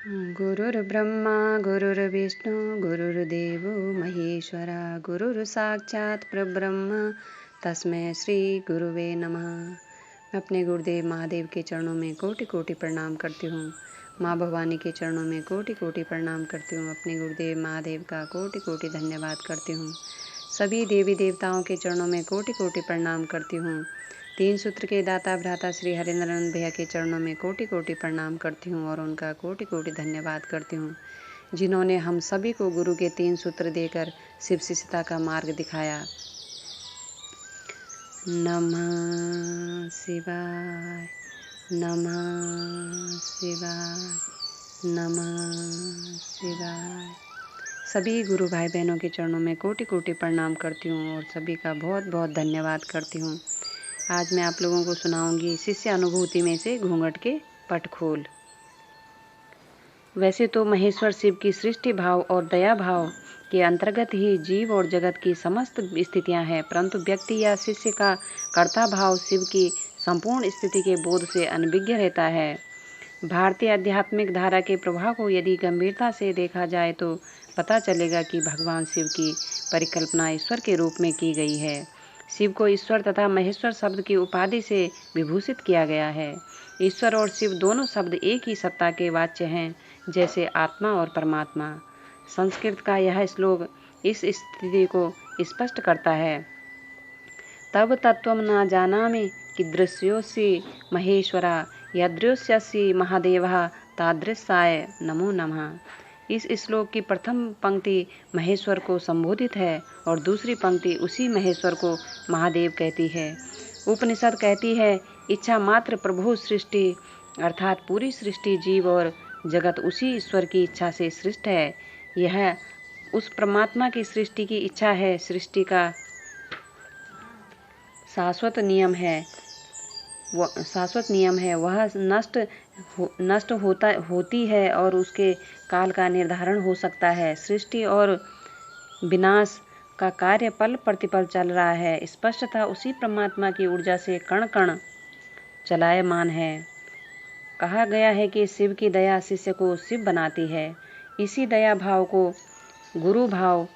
गुरुर्ब्रह्मा गुरुर्विष्णु गुरुर्देवो महेश्वरा गुरुर्साक्षात् परब्रह्म तस्मै श्री गुरुवे नमः। मैं अपने गुरुदेव महादेव के चरणों में कोटि कोटि प्रणाम करती हूँ। माँ भवानी के चरणों में कोटि कोटि प्रणाम करती हूँ। अपने गुरुदेव महादेव का कोटि कोटि धन्यवाद करती हूँ। सभी देवी देवताओं के चरणों में कोटि कोटि प्रणाम करती हूँ। तीन सूत्र के दाता भ्राता श्री हरिनारायण भैया के चरणों में कोटि कोटि प्रणाम करती हूँ और उनका कोटि कोटि धन्यवाद करती हूँ, जिन्होंने हम सभी को गुरु के तीन सूत्र देकर शिव शिष्यता का मार्ग दिखाया। नमः शिवाय, नमः शिवाय, नमः शिवाय। सभी गुरु भाई बहनों के चरणों में कोटि कोटि प्रणाम करती हूँ और सभी का बहुत बहुत धन्यवाद करती हूँ। आज मैं आप लोगों को सुनाऊंगी शिष्य अनुभूति में से घूंघट के पट खोल। वैसे तो महेश्वर शिव की सृष्टि भाव और दया भाव के अंतर्गत ही जीव और जगत की समस्त स्थितियां हैं, परंतु व्यक्ति या शिष्य का कर्ता भाव शिव की संपूर्ण स्थिति के बोध से अनभिज्ञ रहता है। भारतीय आध्यात्मिक धारा के प्रभाव को यदि गंभीरता से देखा जाए तो पता चलेगा कि भगवान शिव की परिकल्पना ईश्वर के रूप में की गई है। शिव को ईश्वर तथा महेश्वर शब्द की उपाधि से विभूषित किया गया है। ईश्वर और शिव दोनों शब्द एक ही सत्ता के वाच्य हैं, जैसे आत्मा और परमात्मा। संस्कृत का यह श्लोक इस स्थिति को स्पष्ट करता है। तब तत्त्वं न जानामि कीदृशोऽसि महेश्वरा यदृश्यसि महादेवः तादृशाय नमो नमः। इस श्लोक की प्रथम पंक्ति महेश्वर को संबोधित है और दूसरी पंक्ति उसी महेश्वर को महादेव कहती है। उपनिषद कहती है, इच्छा मात्र प्रभु सृष्टि, अर्थात पूरी सृष्टि जीव और जगत उसी ईश्वर की इच्छा से सृष्ट है। यह उस परमात्मा की सृष्टि की इच्छा है। सृष्टि का शाश्वत नियम है, वह नष्ट होती है और उसके काल का निर्धारण हो सकता है। सृष्टि और विनाश का कार्य पल प्रतिपल चल रहा है। स्पष्टता उसी परमात्मा की ऊर्जा से कण कण चलायमान है। कहा गया है कि शिव की दया शिष्य को शिव बनाती है। इसी दया भाव को गुरु भाव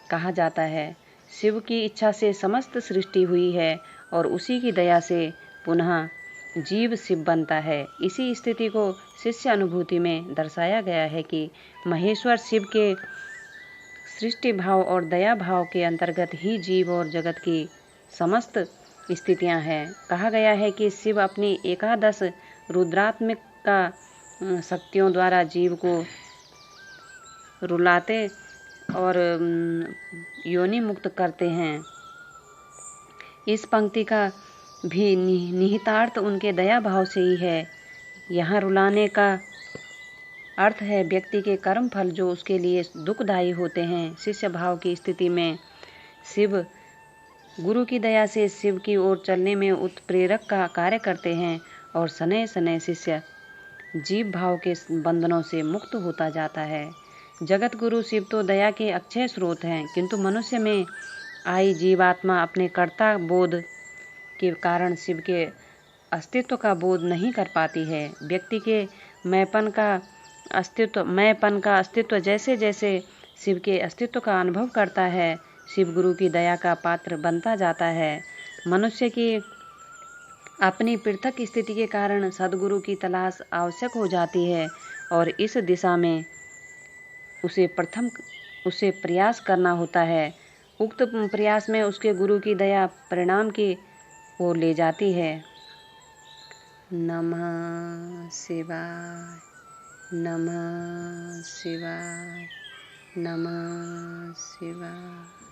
कहा जाता है। शिव की इच्छा से समस्त सृष्टि हुई है और उसी की दया से पुनः जीव शिव बनता है। इसी स्थिति को शिष्य अनुभूति में दर्शाया गया है कि महेश्वर शिव के सृष्टि भाव और दया भाव के अंतर्गत ही जीव और जगत की समस्त स्थितियां हैं। कहा गया है कि शिव अपनी एकादश रुद्रात्मिका शक्तियों द्वारा जीव को रुलाते और योनि मुक्त करते हैं। इस पंक्ति का भी निहितार्थ उनके दया भाव से ही है। यहाँ रुलाने का अर्थ है व्यक्ति के कर्म फल जो उसके लिए दुखदायी होते हैं। शिष्य भाव की स्थिति में शिव गुरु की दया से शिव की ओर चलने में उत्प्रेरक का कार्य करते हैं और सने सने शिष्य जीव भाव के बंधनों से मुक्त होता जाता है। जगत गुरु शिव तो दया के अक्षय स्रोत हैं, किंतु मनुष्य में आई जीवात्मा अपने कर्ता बोध के कारण शिव के अस्तित्व का बोध नहीं कर पाती है। व्यक्ति के मैंपन का अस्तित्व जैसे जैसे शिव के अस्तित्व का अनुभव करता है, शिव गुरु की दया का पात्र बनता जाता है। मनुष्य की अपनी पृथक स्थिति के कारण सद्गुरु की तलाश आवश्यक हो जाती है और इस दिशा में उसे प्रयास करना होता है। उक्त प्रयास में उसके गुरु की दया परिणाम की ओर ले जाती है। नमः शिवाय, नमः शिवाय, नमः शिवाय।